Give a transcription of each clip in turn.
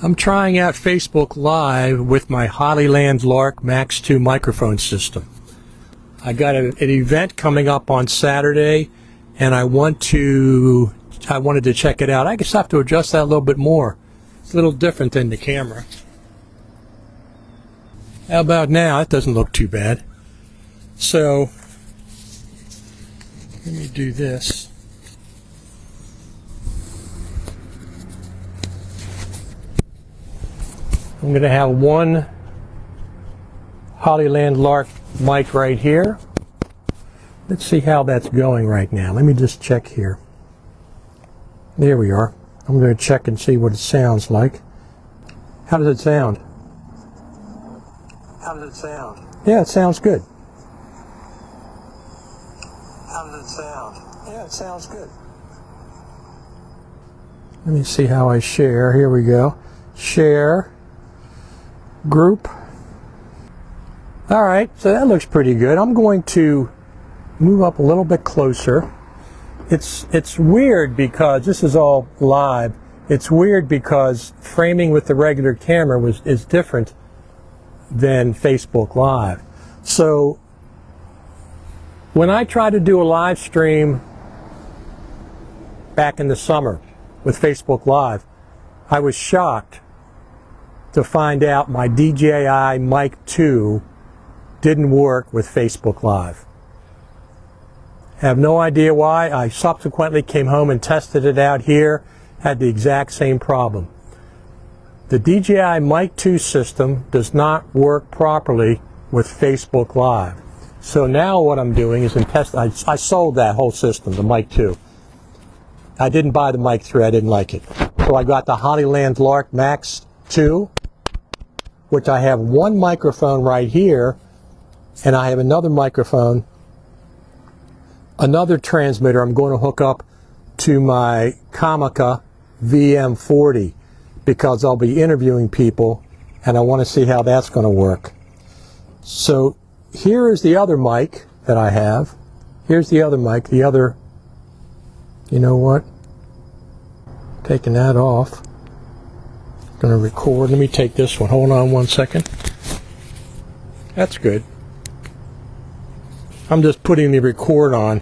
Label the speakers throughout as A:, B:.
A: I'm trying out Facebook Live with my Hollyland Lark Max 2 microphone system. I got an event coming up on Saturday, and I wanted to check it out. I guess I have to adjust that a little bit more. It's a little different than the camera. How about now? That doesn't look too bad. So, let me do this. I'm going to have one Hollyland Lark mic right here. Let's see how that's going right now. Let me just check here. There we are. I'm going to check and see what it sounds like. How does it sound? How does it sound? Yeah, it sounds good. How does it sound? Yeah, it sounds good. Let me see how I share. Here we go. Share. Group. Alright, so that looks pretty good. I'm going to move up a little bit closer. It's weird because this is all live. It's weird because framing with the regular camera is different than Facebook Live. So when I tried to do a live stream back in the summer with Facebook Live, I was shocked to find out my DJI Mic 2 didn't work with Facebook Live. Have no idea why. I subsequently came home and tested it out here, had the exact same problem. The DJI Mic 2 system does not work properly with Facebook Live. So now what I'm doing is I sold that whole system, the Mic 2. I didn't buy the Mic 3, I didn't like it. So I got the Hollyland Lark Max 2, which I have one microphone right here, and I have another microphone, another transmitter I'm going to hook up to my Comica VM40 because I'll be interviewing people and I want to see how that's going to work. So here is the other mic that I have. Here's the other mic, you know what? Taking that off. Going to record. Let me take this one. Hold on one second. That's good. I'm just putting the record on.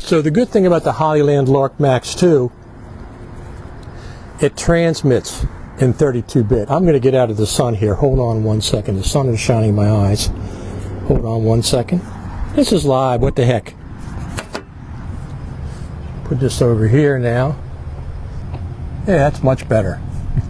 A: So the good thing about the Hollyland Lark Max 2, it transmits in 32-bit. I'm going to get out of the sun here. Hold on one second. The sun is shining in my eyes. Hold on one second. This is live. What the heck? Put this over here now. Yeah, that's much better.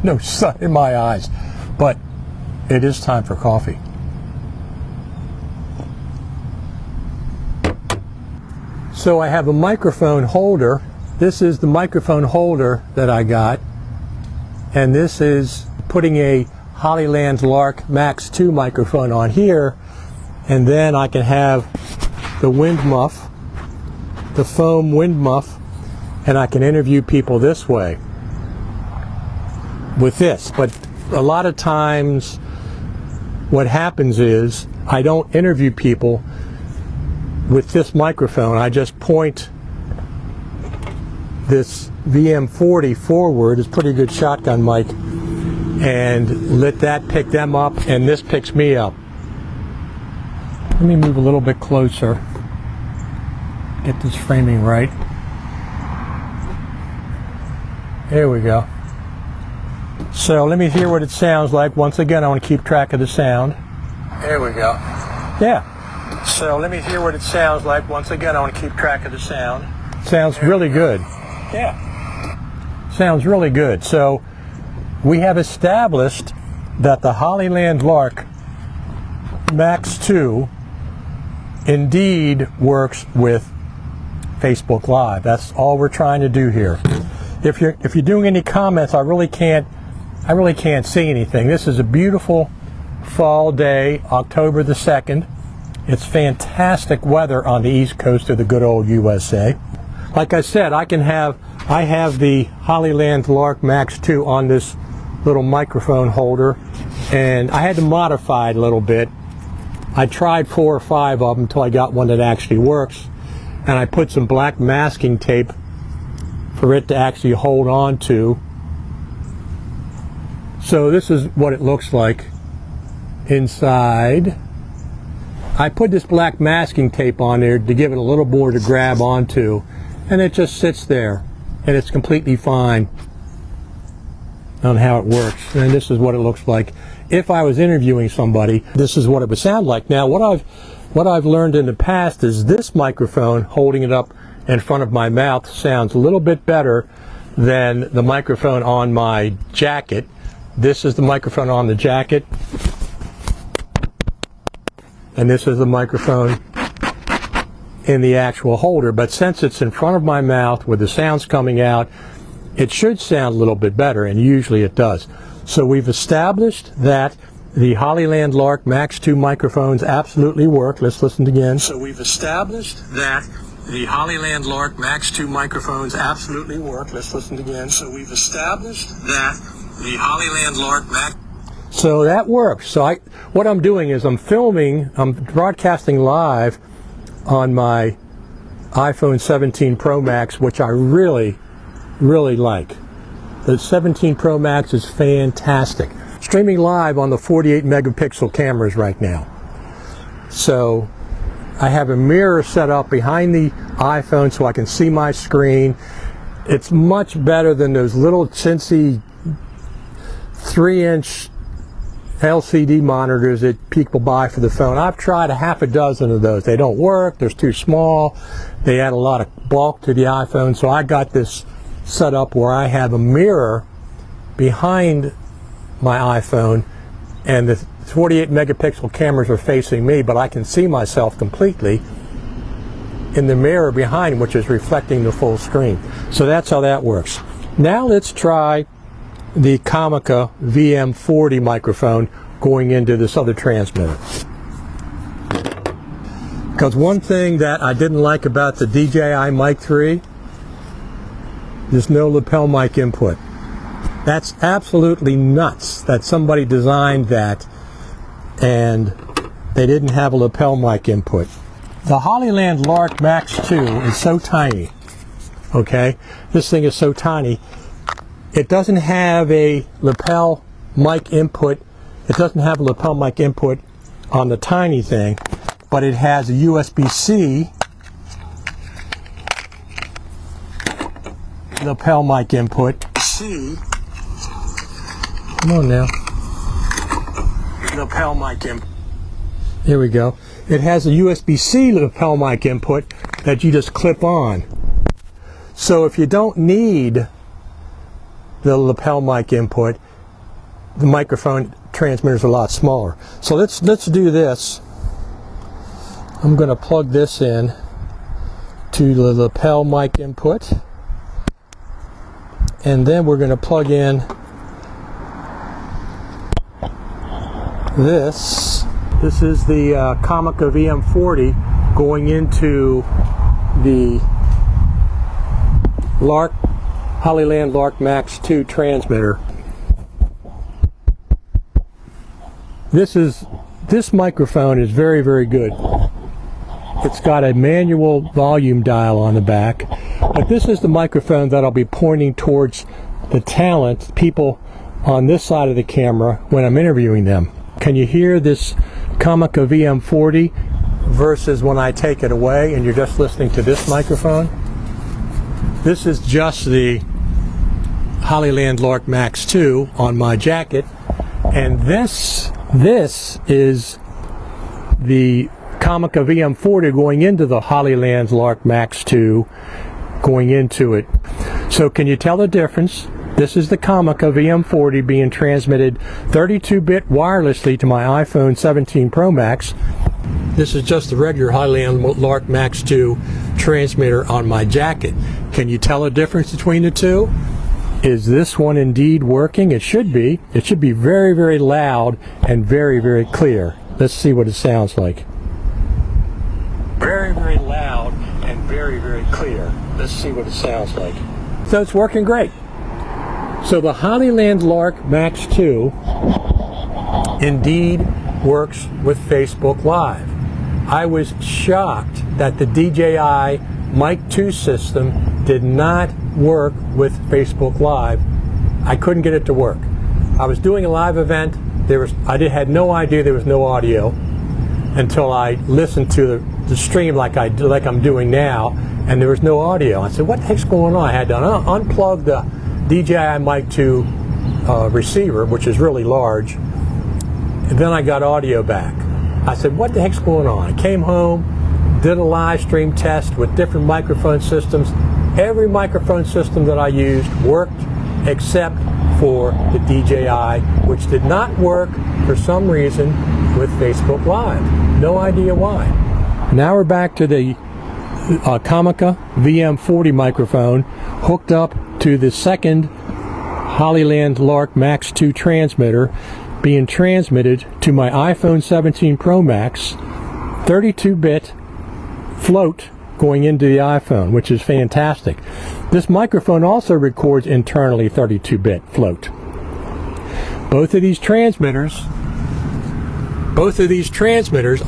A: No sun in my eyes. But it is time for coffee. So I have a microphone holder. This is the microphone holder that I got. And this is putting a Hollyland Lark Max 2 microphone on here. And then I can have the wind muff, the foam wind muff, and I can interview people this way with this. But a lot of times what happens is I don't interview people with this microphone. I just point this VM40 forward. It's a pretty good shotgun mic, and let that pick them up, and this picks me up. Let me move a little bit closer, get this framing right. There we go. So let me hear what it sounds like. Once again, I want to keep track of the sound. There we go. Yeah. So let me hear what it sounds like. Once again, I want to keep track of the sound. Sounds really good. Yeah. Sounds really good. So we have established that the Hollyland Lark Max 2 indeed works with Facebook Live. That's all we're trying to do here. If you're doing any comments, I really can't see anything. This is a beautiful fall day, October the 2nd. It's fantastic weather on the east coast of the good old USA. Like I said, I have the Hollyland Lark Max 2 on this little microphone holder, and I had to modify it a little bit. I tried 4 or 5 of them until I got one that actually works, and I put some black masking tape for it to actually hold on to So this is what it looks like inside. I put this black masking tape on there to give it a little more to grab onto, and it just sits there, and it's completely fine on how it works. And this is what it looks like. If I was interviewing somebody, this is what it would sound like. Now, what I've learned in the past is this microphone, holding it up in front of my mouth, sounds a little bit better than the microphone on my jacket. This is the microphone on the jacket, and this is the microphone in the actual holder. But since it's in front of my mouth with the sounds coming out, it should sound a little bit better, and usually it does. So we've established that the Hollyland Lark Max 2 microphones absolutely work. Let's listen again. So we've established that the Hollyland Lark Max 2 microphones absolutely work. Let's listen again. So we've established that the Hollyland Lark Max... So that works. So what I'm doing is I'm broadcasting live on my iPhone 17 Pro Max, which I really, really like. The 17 Pro Max is fantastic. Streaming live on the 48 megapixel cameras right now. So I have a mirror set up behind the iPhone so I can see my screen. It's much better than those little chintzy 3-inch LCD monitors that people buy for the phone. I've tried a half a dozen of those. They don't work. They're too small. They add a lot of bulk to the iPhone. So I got this set up where I have a mirror behind my iPhone, and the 48 megapixel cameras are facing me, but I can see myself completely in the mirror behind, which is reflecting the full screen. So that's how that works. Now let's try the Comica VM40 microphone going into this other transmitter. Because one thing that I didn't like about the DJI Mic 3, there's no lapel mic input. That's absolutely nuts that somebody designed that and they didn't have a lapel mic input. The Hollyland Lark Max 2 is so tiny, okay? This thing is so tiny. It doesn't have a lapel mic input. It doesn't have a lapel mic input on the tiny thing, but it has a USB-C lapel mic input. Come on now. Lapel mic input. Here we go. It has a USB-C lapel mic input that you just clip on. So if you don't need the lapel mic input, the microphone transmitter is a lot smaller. So let's do this. I'm going to plug this in to the lapel mic input, and then we're going to plug in this. This is the Comica VM40 going into the Hollyland Lark Max 2 transmitter. This microphone is very, very good. It's got a manual volume dial on the back, but this is the microphone that I'll be pointing towards the talent, people on this side of the camera, when I'm interviewing them. Can you hear this Comica VM40 versus when I take it away and you're just listening to this microphone? This is just the Hollyland Lark Max 2 on my jacket, and this is the Comica VM40 going into the Hollyland Lark Max 2 going into it. So can you tell the difference? This is the Comica VM40 being transmitted 32-bit wirelessly to my iPhone 17 Pro Max. This is just the regular Hollyland Lark Max 2 transmitter on my jacket. Can you tell a difference between the two? Is this one indeed working? It should be. It should be very, very loud and very, very clear. Let's see what it sounds like. Very, very loud and very, very clear. Let's see what it sounds like. So it's working great. So the Hollyland Lark Max 2 indeed works with Facebook Live. I was shocked that the DJI Mic 2 system did not work with Facebook Live. I couldn't get it to work. I was doing a live event. Had no idea there was no audio until I listened to the stream like I'm doing now, and there was no audio. I said, what the heck's going on? I had to unplug the DJI Mic 2 receiver, which is really large, and then I got audio back. I said, what the heck's going on? I came home, did a live stream test with different microphone systems. Every microphone system that I used worked except for the DJI, which did not work for some reason with Facebook Live. No idea why. Now we're back to the Comica VM40 microphone hooked up to the second Hollyland Lark Max 2 transmitter, being transmitted to my iPhone 17 Pro Max 32-bit float going into the iPhone, which is fantastic. This microphone also records internally 32-bit float. Both of these transmitters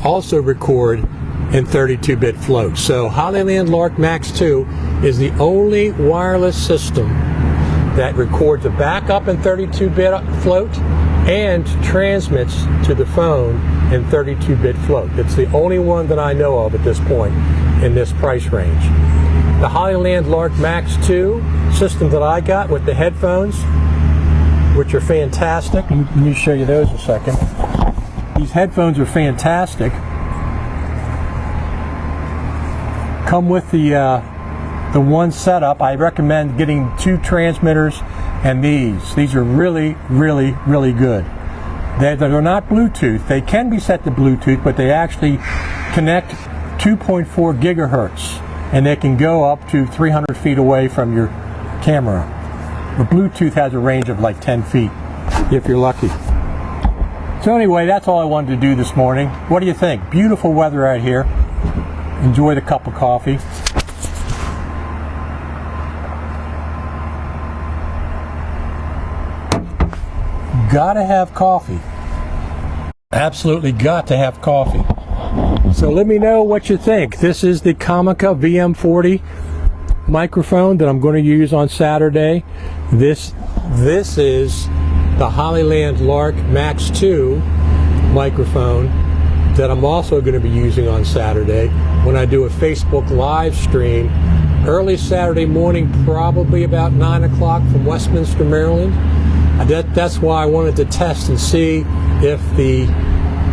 A: also record in 32-bit float. So Hollyland Lark Max 2 is the only wireless system that records a backup in 32-bit float and transmits to the phone in 32-bit float. It's the only one that I know of at this point in this price range. The Hollyland Lark Max 2 system that I got with the headphones, which are fantastic. Let me show you those a second. These headphones are fantastic. Come with the one setup. I recommend getting 2 transmitters and these. These are really, really, really good. They're not Bluetooth. They can be set to Bluetooth, but they actually connect 2.4 gigahertz, and they can go up to 300 feet away from your camera. The Bluetooth has a range of like 10 feet, if you're lucky. So anyway, that's all I wanted to do this morning. What do you think? Beautiful weather out here. Enjoy the cup of coffee. Gotta have coffee. Absolutely got to have coffee. So let me know what you think. This is the Comica VM40 microphone that I'm going to use on Saturday. This is the Hollyland Lark Max 2 microphone that I'm also going to be using on Saturday when I do a Facebook live stream early Saturday morning, probably about 9 o'clock from Westminster, Maryland. That's why I wanted to test and see if the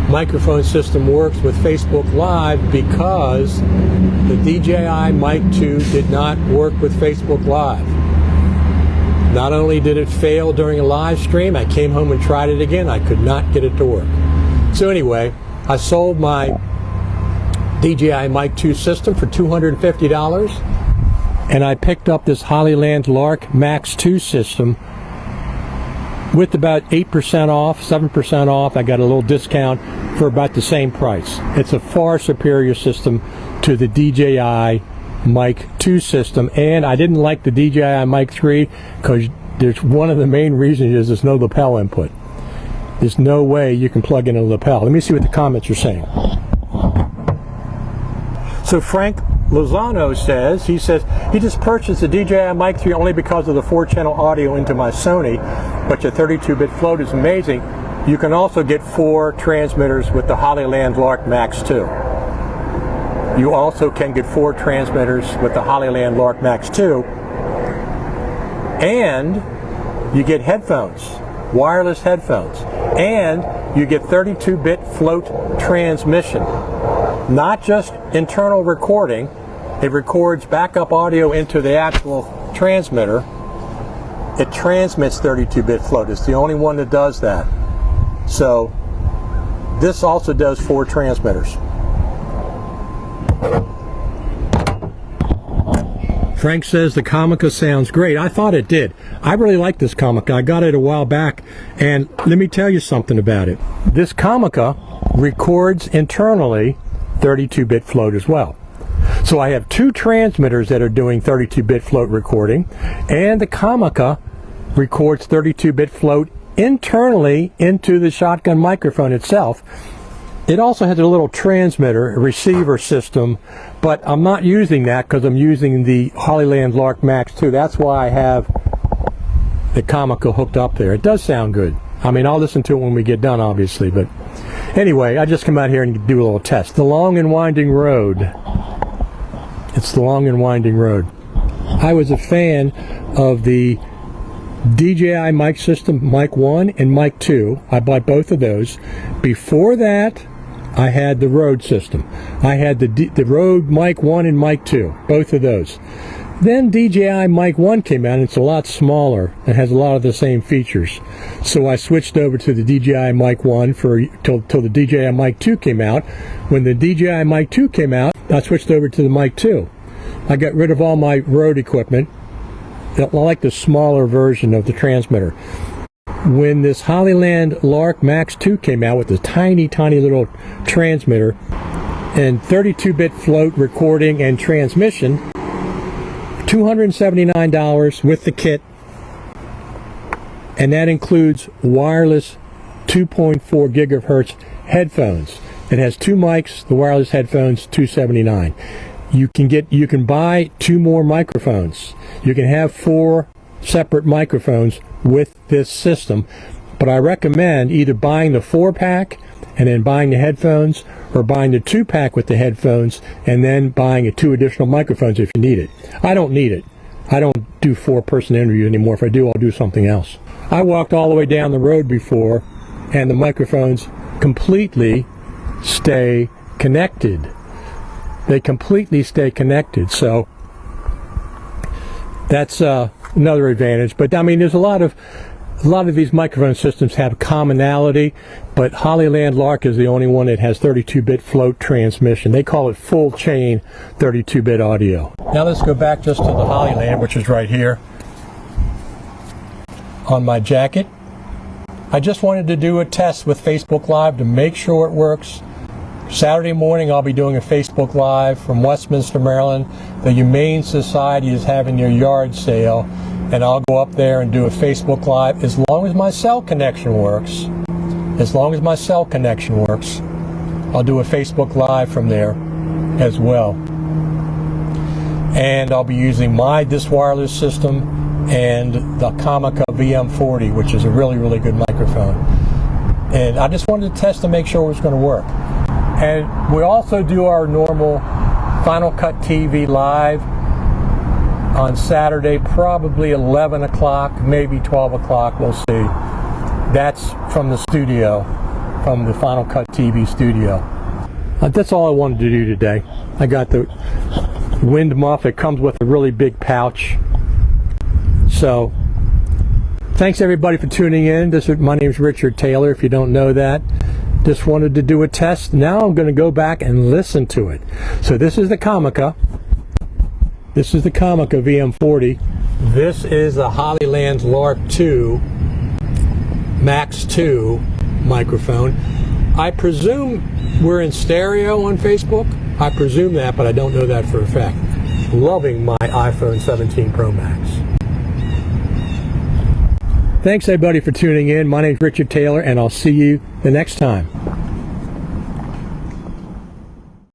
A: microphone system works with Facebook Live, because the DJI Mic 2 did not work with Facebook Live. Not only did it fail during a live stream, I came home and tried it again. I could not get it to work. So anyway, I sold my DJI Mic 2 system for $250, and I picked up this Hollyland Lark Max 2 system with about 8% off, 7% off. I got a little discount for about the same price. It's a far superior system to the DJI Mic 2 system, and I didn't like the DJI Mic 3 because there's one of the main reasons is there's no lapel input. There's no way you can plug in a lapel. Let me see what the comments are saying. So Frank Lozano says he just purchased the DJI Mic 3 only because of the 4-channel audio into my Sony, but your 32-bit float is amazing. You can also get 4 transmitters with the Hollyland Lark Max 2. You also can get 4 transmitters with the Hollyland Lark Max 2, and you get headphones, wireless headphones, and you get 32-bit float transmission. Not just internal recording, it records backup audio into the actual transmitter. It transmits 32-bit float. It's the only one that does that. So this also does 4 transmitters. Frank says the Comica sounds great. I thought it did. I really like this Comica. I got it a while back, and let me tell you something about it. This Comica records internally 32-bit float as well. So I have 2 transmitters that are doing 32-bit float recording, and the Comica records 32-bit float internally into the shotgun microphone itself. It also has a little transmitter, a receiver system, but I'm not using that because I'm using the Hollyland Lark Max 2. That's why I have the Comica hooked up there. It does sound good. I mean, I'll listen to it when we get done, obviously, but anyway, I just come out here and do a little test. The Long and Winding Road. It's the Long and Winding Road. I was a fan of the DJI mic system, Mic 1 and Mic 2. I bought both of those. Before that, I had the Rode system. I had the Rode Mic 1 and Mic 2, both of those. Then DJI Mic 1 came out, and it's a lot smaller and has a lot of the same features. So I switched over to the DJI Mic 1 till the DJI Mic 2 came out. When the DJI Mic 2 came out, I switched over to the Mic 2. I got rid of all my Rode equipment. I like the smaller version of the transmitter. When this Hollyland Lark Max 2 came out with the tiny, tiny little transmitter and 32-bit float recording and transmission, $279 with the kit, and that includes wireless 2.4 gigahertz headphones. It has two mics, the wireless headphones, $279. You can buy two more microphones. You can have 4 separate microphones with this system, but I recommend either buying the 4-pack and then buying the headphones, or buying the 2-pack with the headphones and then buying 2 additional microphones if you need it. I don't need it. I don't do 4-person interviews anymore. If I do, I'll do something else. I walked all the way down the road before, and the microphones completely stay connected. They completely stay connected, so that's another advantage. But I mean, there's a lot of these microphone systems have commonality, but Hollyland Lark is the only one that has 32-bit float transmission. They call it full chain 32-bit audio. Now let's go back just to the Hollyland, which is right here on my jacket. I just wanted to do a test with Facebook Live to make sure it works. Saturday morning I'll be doing a Facebook Live from Westminster, Maryland. The Humane Society is having their yard sale, and I'll go up there and do a Facebook Live as long as my cell connection works. As long as my cell connection works, I'll do a Facebook Live from there as well. And I'll be using this wireless system and the Comica VM40, which is a really, really good microphone. And I just wanted to test to make sure it was going to work. And we also do our normal Final Cut TV Live on Saturday, probably 11 o'clock, maybe 12 o'clock, we'll see. That's from the studio, from the Final Cut TV studio. That's all I wanted to do today. I got the wind muff. It comes with a really big pouch. So, thanks everybody for tuning in. My name is Richard Taylor, if you don't know that. Just wanted to do a test. Now I'm going to go back and listen to it. So this is the Comica. This is the Comica VM40. This is the Hollyland Lark 2 Max 2 microphone. I presume we're in stereo on Facebook. I presume that, but I don't know that for a fact. Loving my iPhone 17 Pro Max. Thanks everybody for tuning in. My name is Richard Taylor, and I'll see you the next time.